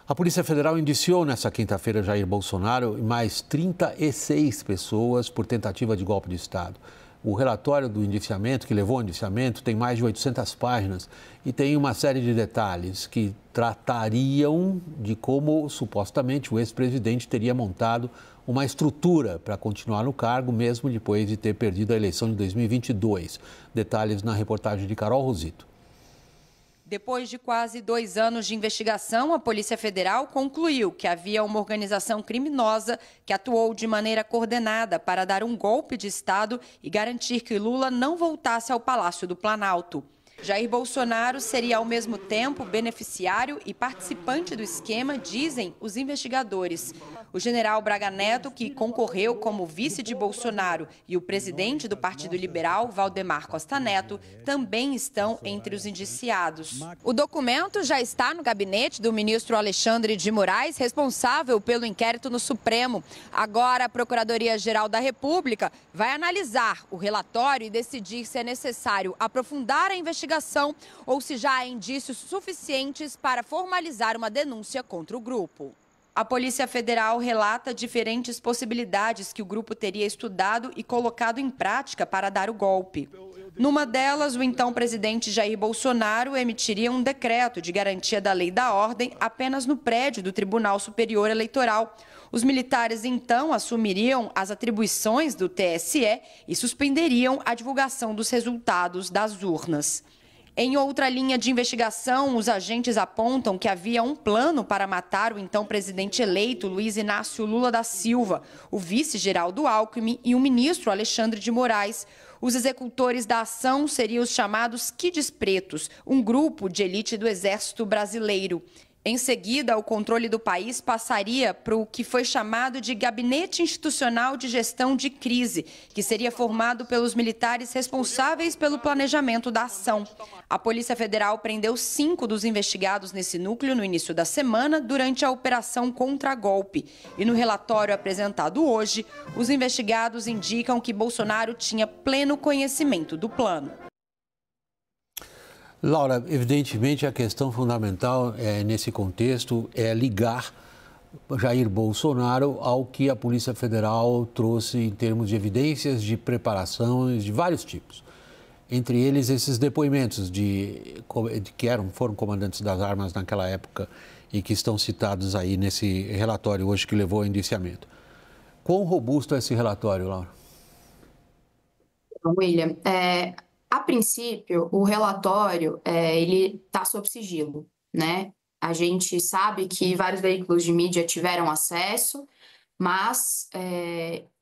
A Polícia Federal indiciou nesta quinta-feira Jair Bolsonaro e mais 36 pessoas por tentativa de golpe de Estado. O relatório do indiciamento, que levou ao indiciamento, tem mais de 800 páginas e tem uma série de detalhes que tratariam de como, supostamente, o ex-presidente teria montado uma estrutura para continuar no cargo, mesmo depois de ter perdido a eleição de 2022. Detalhes na reportagem de Carol Rosito. Depois de quase 2 anos de investigação, a Polícia Federal concluiu que havia uma organização criminosa que atuou de maneira coordenada para dar um golpe de Estado e garantir que Lula não voltasse ao Palácio do Planalto. Jair Bolsonaro seria ao mesmo tempo beneficiário e participante do esquema, dizem os investigadores. O general Braga Neto, que concorreu como vice de Bolsonaro, e o presidente do Partido Liberal, Valdemar Costa Neto, também estão entre os indiciados. O documento já está no gabinete do ministro Alexandre de Moraes, responsável pelo inquérito no Supremo. Agora, a Procuradoria-Geral da República vai analisar o relatório e decidir se é necessário aprofundar a investigação ou se já há indícios suficientes para formalizar uma denúncia contra o grupo. A Polícia Federal relata diferentes possibilidades que o grupo teria estudado e colocado em prática para dar o golpe. Numa delas, o então presidente Jair Bolsonaro emitiria um decreto de garantia da lei e da ordem apenas no prédio do Tribunal Superior Eleitoral. Os militares, então, assumiriam as atribuições do TSE e suspenderiam a divulgação dos resultados das urnas. Em outra linha de investigação, os agentes apontam que havia um plano para matar o então presidente eleito Luiz Inácio Lula da Silva, o vice Geraldo Alckmin e o ministro Alexandre de Moraes. Os executores da ação seriam os chamados Kids Pretos, um grupo de elite do Exército Brasileiro. Em seguida, o controle do país passaria para o que foi chamado de Gabinete Institucional de Gestão de Crise, que seria formado pelos militares responsáveis pelo planejamento da ação. A Polícia Federal prendeu 5 dos investigados nesse núcleo no início da semana, durante a operação contra-golpe. E no relatório apresentado hoje, os investigados indicam que Bolsonaro tinha pleno conhecimento do plano. Laura, evidentemente a questão fundamental nesse contexto é ligar Jair Bolsonaro ao que a Polícia Federal trouxe em termos de evidências de preparações de vários tipos. Entre eles, esses depoimentos que foram comandantes das armas naquela época e que estão citados aí nesse relatório hoje que levou ao indiciamento. Quão robusto é esse relatório, Laura? William, a princípio, o relatório ele está sob sigilo, né? A gente sabe que vários veículos de mídia tiveram acesso, mas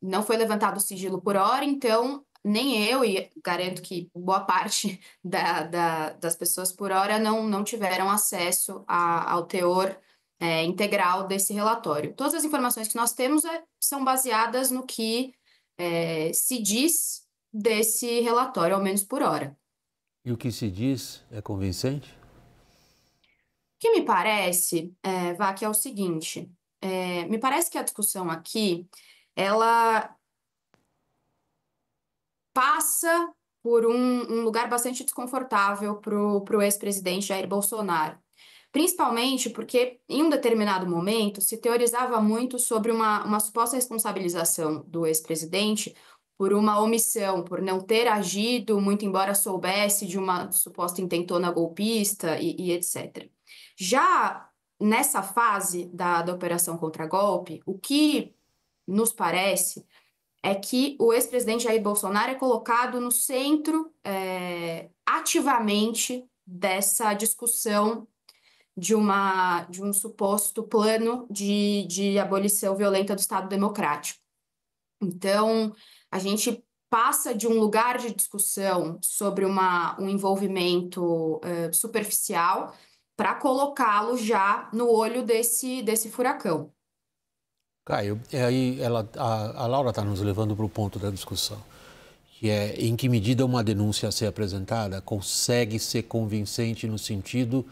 não foi levantado o sigilo por hora, então nem eu, e garanto que boa parte das pessoas por hora não tiveram acesso ao teor integral desse relatório. Todas as informações que nós temos são baseadas no que se diz desse relatório, ao menos por hora. E o que se diz é convincente? O que me parece, Vá, é o seguinte, me parece que a discussão aqui, ela passa por um lugar bastante desconfortável para o ex-presidente Jair Bolsonaro. Principalmente porque, em um determinado momento, se teorizava muito sobre uma suposta responsabilização do ex-presidente por uma omissão, por não ter agido, muito embora soubesse de uma suposta intentona golpista e etc. Já nessa fase da operação contra-golpe, o que nos parece é que o ex-presidente Jair Bolsonaro é colocado no centro ativamente dessa discussão de um suposto plano de abolição violenta do Estado Democrático. Então, a gente passa de um lugar de discussão sobre um envolvimento superficial para colocá-lo já no olho desse furacão. Caio, aí a Laura está nos levando para o ponto da discussão, que é em que medida uma denúncia a ser apresentada consegue ser convincente no sentido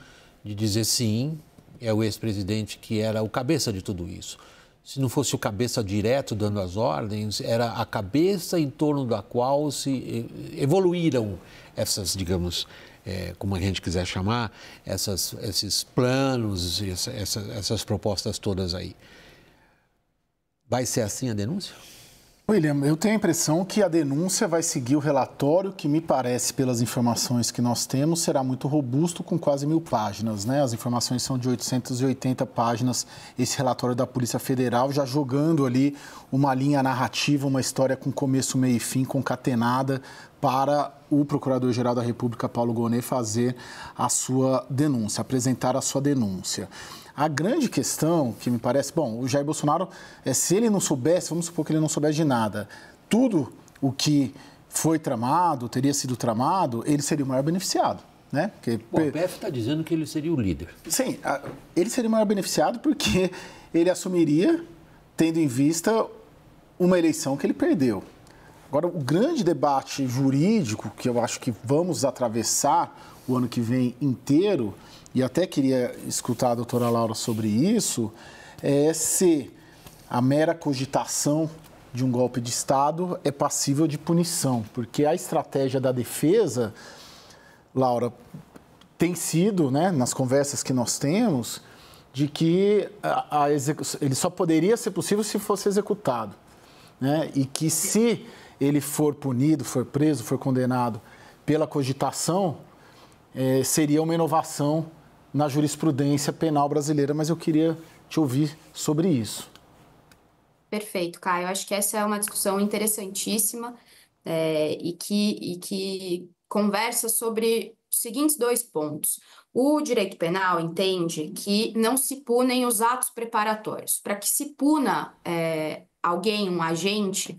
de dizer sim, é o ex-presidente que era o cabeça de tudo isso. Se não fosse o cabeça direto dando as ordens, era a cabeça em torno da qual se evoluíram essas, digamos, como a gente quiser chamar, esses planos, essas propostas todas aí. Vai ser assim a denúncia? William, eu tenho a impressão que a denúncia vai seguir o relatório que, me parece, pelas informações que nós temos, será muito robusto, com quase 1000 páginas, né? As informações são de 880 páginas, esse relatório da Polícia Federal, já jogando ali uma linha narrativa, uma história com começo, meio e fim, concatenada, para o Procurador-Geral da República, Paulo Gonet, fazer a sua denúncia, apresentar a sua denúncia. A grande questão que me parece... Bom, o Jair Bolsonaro, se ele não soubesse, vamos supor que ele não soubesse de nada, tudo o que foi tramado, teria sido tramado, ele seria o maior beneficiado, né? Porque... O APF está dizendo que ele seria o líder. Sim, ele seria o maior beneficiado porque ele assumiria, tendo em vista uma eleição que ele perdeu. Agora, o grande debate jurídico, que eu acho que vamos atravessar o ano que vem inteiro, e até queria escutar a doutora Laura sobre isso, é se a mera cogitação de um golpe de Estado é passível de punição. Porque a estratégia da defesa, Laura, tem sido, né, nas conversas que nós temos, de que ele só poderia ser possível se fosse executado, né? E que se ele for punido, for preso, for condenado pela cogitação, seria uma inovação na jurisprudência penal brasileira, mas eu queria te ouvir sobre isso. Perfeito, Caio. Eu acho que essa é uma discussão interessantíssima e que conversa sobre os seguintes 2 pontos. O direito penal entende que não se punem os atos preparatórios. Para que se puna alguém, um agente,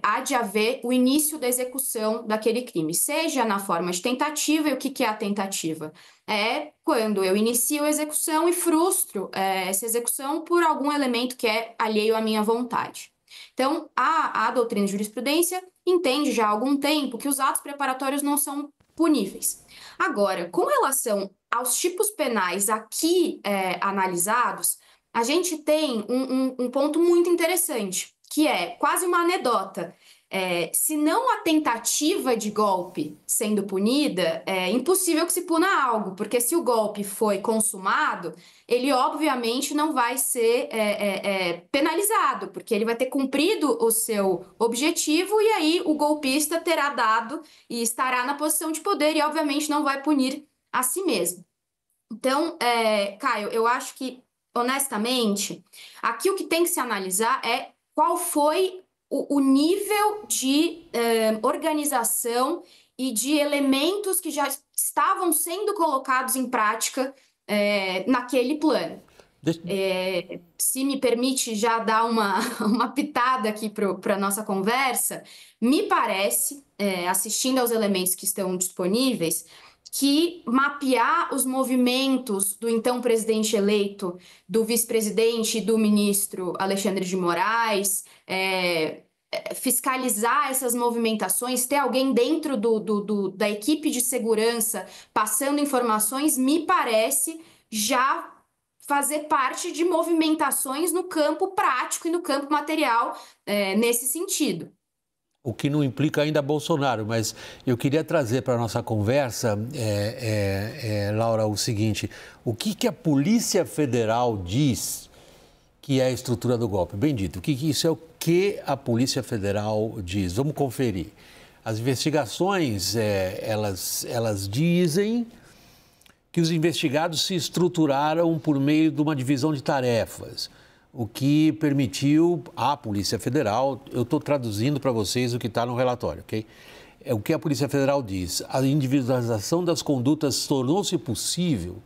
há de haver o início da execução daquele crime, seja na forma de tentativa. E o que é a tentativa? É quando eu inicio a execução e frustro essa execução por algum elemento que é alheio à minha vontade. Então, a doutrina de jurisprudência entende já há algum tempo que os atos preparatórios não são puníveis. Agora, com relação aos tipos penais aqui analisados, a gente tem um ponto muito interessante, que é quase uma anedota. Se não a tentativa de golpe sendo punida, é impossível que se puna algo, porque se o golpe foi consumado, ele obviamente não vai ser penalizado, porque ele vai ter cumprido o seu objetivo e aí o golpista terá dado e estará na posição de poder e obviamente não vai punir a si mesmo. Então, Caio, eu acho que, honestamente, aqui o que tem que se analisar é qual foi o nível de organização e de elementos que já estavam sendo colocados em prática naquele plano. Se me permite já dar uma pitada aqui para a nossa conversa, me parece, assistindo aos elementos que estão disponíveis, que mapear os movimentos do então presidente eleito, do vice-presidente e do ministro Alexandre de Moraes, fiscalizar essas movimentações, ter alguém dentro da equipe de segurança passando informações, me parece já fazer parte de movimentações no campo prático e no campo material nesse sentido. O que não implica ainda Bolsonaro, mas eu queria trazer para a nossa conversa, Laura, o seguinte: o que a Polícia Federal diz que é a estrutura do golpe? Bem dito, isso é o que a Polícia Federal diz. Vamos conferir. As investigações, elas dizem que os investigados se estruturaram por meio de uma divisão de tarefas, o que permitiu à Polícia Federal, eu estou traduzindo para vocês o que está no relatório, ok? É o que a Polícia Federal diz: a individualização das condutas tornou-se possível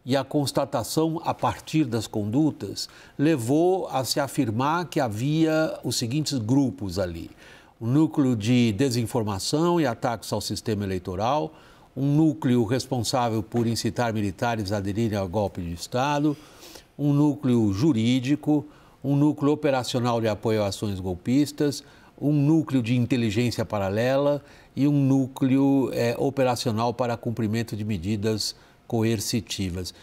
e a constatação a partir das condutas levou a se afirmar que havia os seguintes grupos ali: o núcleo de desinformação e ataques ao sistema eleitoral, um núcleo responsável por incitar militares a aderirem ao golpe de Estado, um núcleo jurídico, um núcleo operacional de apoio a ações golpistas, um núcleo de inteligência paralela e um núcleo operacional para cumprimento de medidas coercitivas.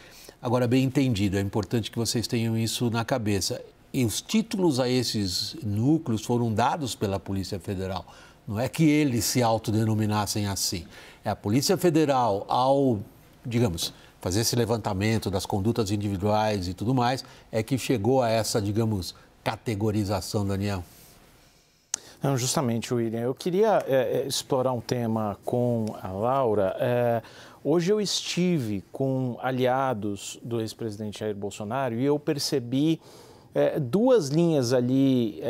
Agora, bem entendido, é importante que vocês tenham isso na cabeça. E os títulos a esses núcleos foram dados pela Polícia Federal. Não é que eles se autodenominassem assim. É a Polícia Federal, ao, digamos, fazer esse levantamento das condutas individuais e tudo mais, é que chegou a essa, digamos, categorização, Daniel? Não, justamente, William. Eu queria explorar um tema com a Laura. Hoje eu estive com aliados do ex-presidente Jair Bolsonaro e eu percebi duas linhas ali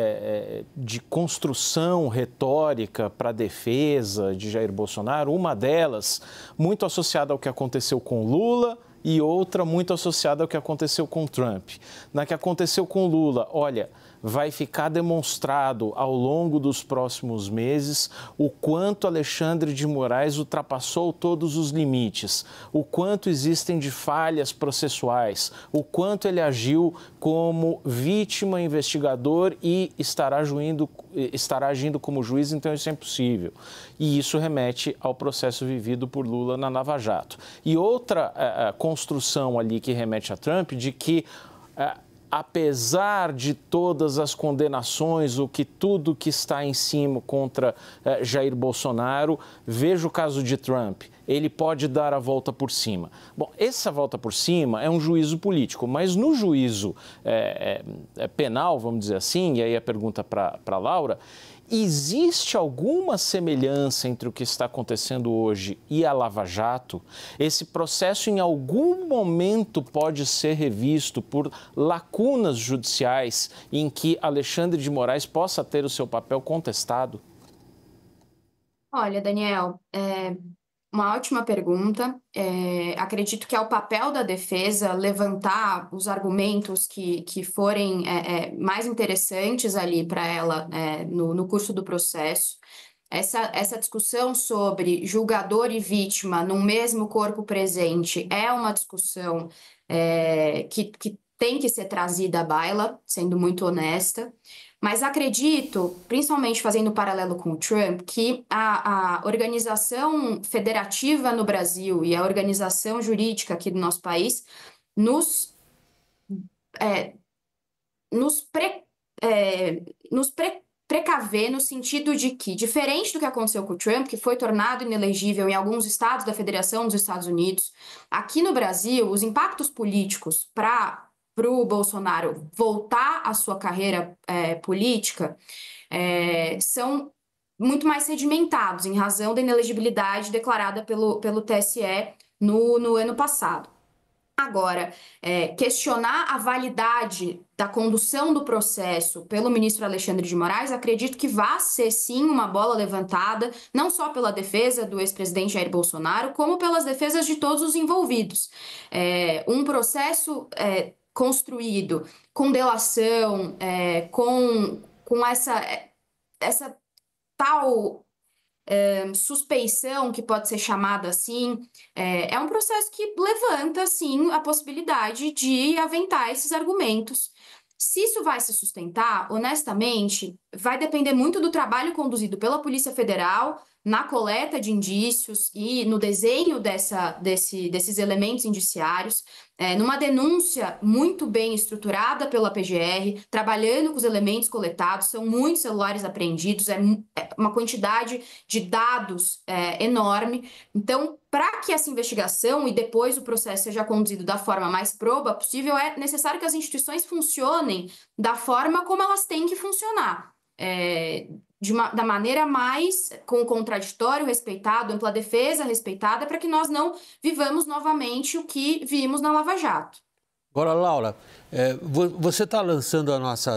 de construção retórica para a defesa de Jair Bolsonaro. Uma delas muito associada ao que aconteceu com Lula e outra muito associada ao que aconteceu com Trump. Na que aconteceu com Lula, olha, vai ficar demonstrado ao longo dos próximos meses o quanto Alexandre de Moraes ultrapassou todos os limites, o quanto existem de falhas processuais, o quanto ele agiu como vítima, investigador e estará agindo como juiz, então isso é impossível. E isso remete ao processo vivido por Lula na Lava Jato. E outra construção ali que remete a Trump, de que apesar de todas as condenações, tudo que está em cima contra Jair Bolsonaro, veja o caso de Trump, ele pode dar a volta por cima. Bom, essa volta por cima é um juízo político, mas no juízo penal, vamos dizer assim, e aí a pergunta para a Laura, existe alguma semelhança entre o que está acontecendo hoje e a Lava Jato? Esse processo, em algum momento, pode ser revisto por lacunas judiciais em que Alexandre de Moraes possa ter o seu papel contestado? Olha, Daniel, uma ótima pergunta. Acredito que é o papel da defesa levantar os argumentos que forem mais interessantes ali para ela no curso do processo. Essa discussão sobre julgador e vítima num mesmo corpo presente é uma discussão que tem que ser trazida à baila, sendo muito honesta. Mas acredito, principalmente fazendo um paralelo com o Trump, que a organização federativa no Brasil e a organização jurídica aqui do nosso país nos precaver no sentido de que, diferente do que aconteceu com o Trump, que foi tornado inelegível em alguns estados da Federação dos Estados Unidos, aqui no Brasil, os impactos políticos para o Bolsonaro voltar à sua carreira política são muito mais sedimentados em razão da inelegibilidade declarada pelo TSE no ano passado. Agora, questionar a validade da condução do processo pelo ministro Alexandre de Moraes, acredito que vai ser, sim, uma bola levantada, não só pela defesa do ex-presidente Jair Bolsonaro, como pelas defesas de todos os envolvidos. Um processo construído com delação, com essa tal suspeição, que pode ser chamada assim, é um processo que levanta, sim, a possibilidade de aventar esses argumentos. Se isso vai se sustentar, honestamente, vai depender muito do trabalho conduzido pela Polícia Federal na coleta de indícios e no desenho desses elementos indiciários, numa denúncia muito bem estruturada pela PGR, trabalhando com os elementos coletados, são muitos celulares apreendidos, é uma quantidade de dados enorme. Então, para que essa investigação e depois o processo seja conduzido da forma mais proba possível, é necessário que as funcionem da forma como elas têm que funcionar. Da maneira mais com o contraditório respeitado, ampla defesa respeitada, para que nós não vivamos novamente o que vimos na Lava Jato. Agora, Laura, você está lançando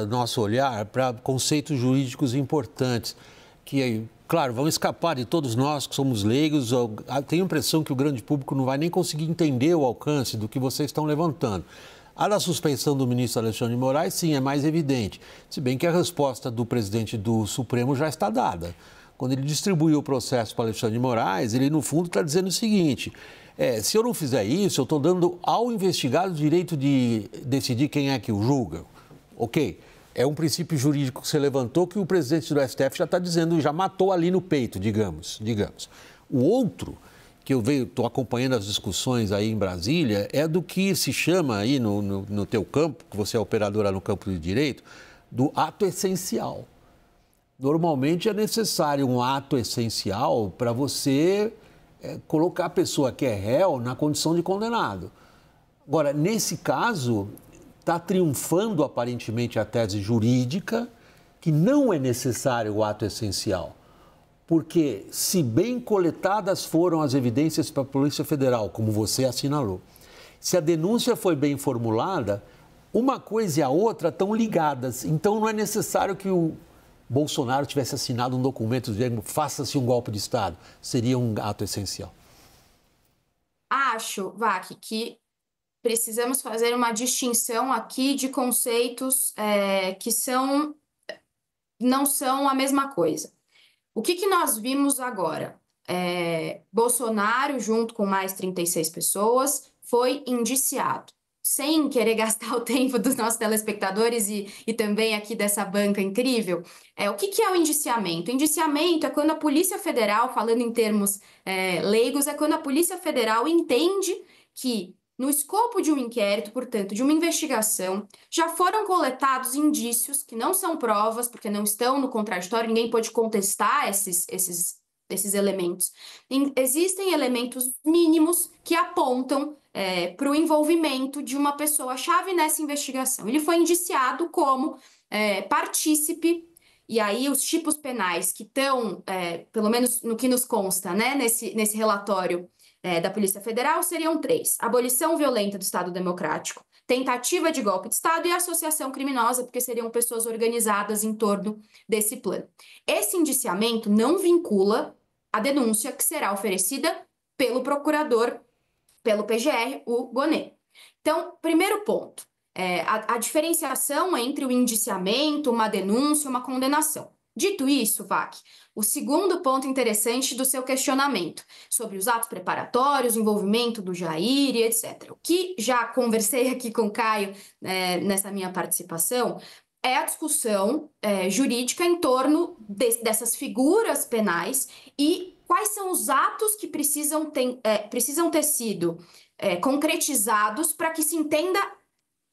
nosso olhar para conceitos jurídicos importantes, que, claro, vão escapar de todos nós que somos leigos. Tenho a impressão que o grande público não vai nem conseguir entender o alcance do que vocês estão levantando. A da suspeição do ministro Alexandre de Moraes, sim, é mais evidente, se bem que a resposta do presidente do Supremo já está dada. Quando ele distribuiu o processo para Alexandre de Moraes, ele, no fundo, está dizendo o seguinte: se eu não fizer isso, eu estou dando ao investigado o direito de decidir quem é que o julga. Ok, é um princípio jurídico que você levantou que o presidente do STF já está dizendo, já matou ali no peito, digamos. O outro, que eu estou acompanhando as discussões aí em Brasília, é do que se chama aí no teu campo, que você é operadora no campo do direito, do ato essencial. Normalmente é necessário um ato essencial para você colocar a pessoa que é réu na condição de condenado. Agora, nesse caso, está triunfando aparentemente a tese jurídica que não é necessário o ato essencial. Porque, se bem coletadas foram as evidências para a Polícia Federal, como você assinalou, se a denúncia foi bem formulada, uma coisa e a outra estão ligadas. Então, não é necessário que o Bolsonaro tivesse assinado um documento dizendo faça-se um golpe de Estado. Seria um ato essencial. Acho, Vac, que precisamos fazer uma distinção aqui de conceitos que não são a mesma coisa. O que nós vimos agora? Bolsonaro, junto com mais 36 pessoas, foi indiciado. Sem querer gastar o tempo dos nossos telespectadores e também aqui dessa banca incrível, o que é o indiciamento? O indiciamento é quando a Polícia Federal, falando em termos leigos, é quando a Polícia Federal entende que, no escopo de um inquérito, portanto, de uma investigação, já foram coletados indícios que não são provas, porque não estão no contraditório, ninguém pode contestar esses elementos. Existem elementos mínimos que apontam para o envolvimento de uma pessoa-chave nessa investigação. Ele foi indiciado como partícipe, e aí os tipos penais que estão, pelo menos no que nos consta, né, nesse relatório da Polícia Federal, seriam 3. Abolição violenta do Estado Democrático, tentativa de golpe de Estado e associação criminosa, porque seriam pessoas organizadas em torno desse plano. Esse indiciamento não vincula a denúncia que será oferecida pelo procurador, pelo PGR, o Gonê. Então, primeiro ponto, a diferenciação entre o indiciamento, uma denúncia e uma condenação. Dito isso, Vac, o segundo ponto interessante do seu questionamento sobre os atos preparatórios, o envolvimento do Jair e etc. O que já conversei aqui com o Caio nessa minha participação é a discussão jurídica em torno dessas figuras penais e quais são os atos que precisam ter sido concretizados para que se entenda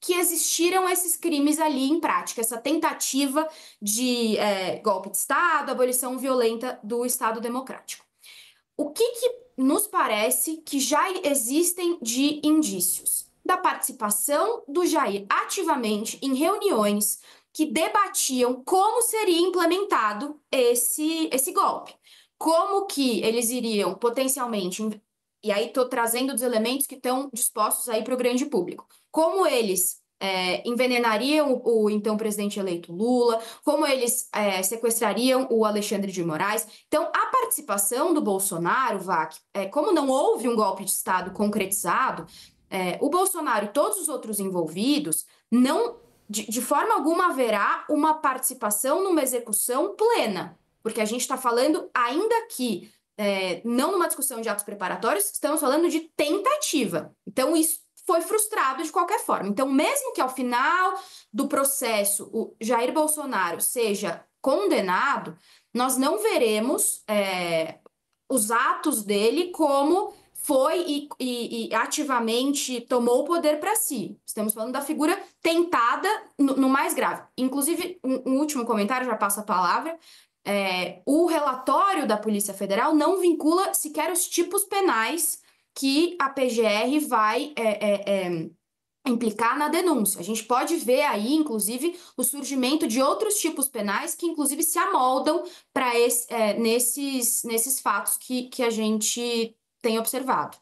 que existiram esses crimes ali em prática, essa tentativa de golpe de Estado, abolição violenta do Estado Democrático. O que nos parece que já existem de indícios? Da participação do Jair ativamente em reuniões que debatiam como seria implementado esse golpe. Como que eles iriam potencialmente, e aí estou trazendo os elementos que estão dispostos aí para o grande público, como eles envenenariam o então presidente eleito Lula, como eles sequestrariam o Alexandre de Moraes. Então, a participação do Bolsonaro, Vac, como não houve um golpe de Estado concretizado, o Bolsonaro e todos os outros envolvidos não, de forma alguma, haverá uma participação numa execução plena, porque a gente está falando, ainda que não numa discussão de atos preparatórios, estamos falando de tentativa. Então, isso foi frustrado de qualquer forma. Então, mesmo que ao final do processo o Jair Bolsonaro seja condenado, nós não veremos os atos dele como foi e ativamente tomou o poder para si. Estamos falando da figura tentada no mais grave. Inclusive, um último comentário, já passo a palavra. O relatório da Polícia Federal não vincula sequer os tipos penais que a PGR vai implicar na denúncia. A gente pode ver aí, inclusive, o surgimento de outros tipos penais que, inclusive, se amoldam para nesses fatos que a gente tem observado.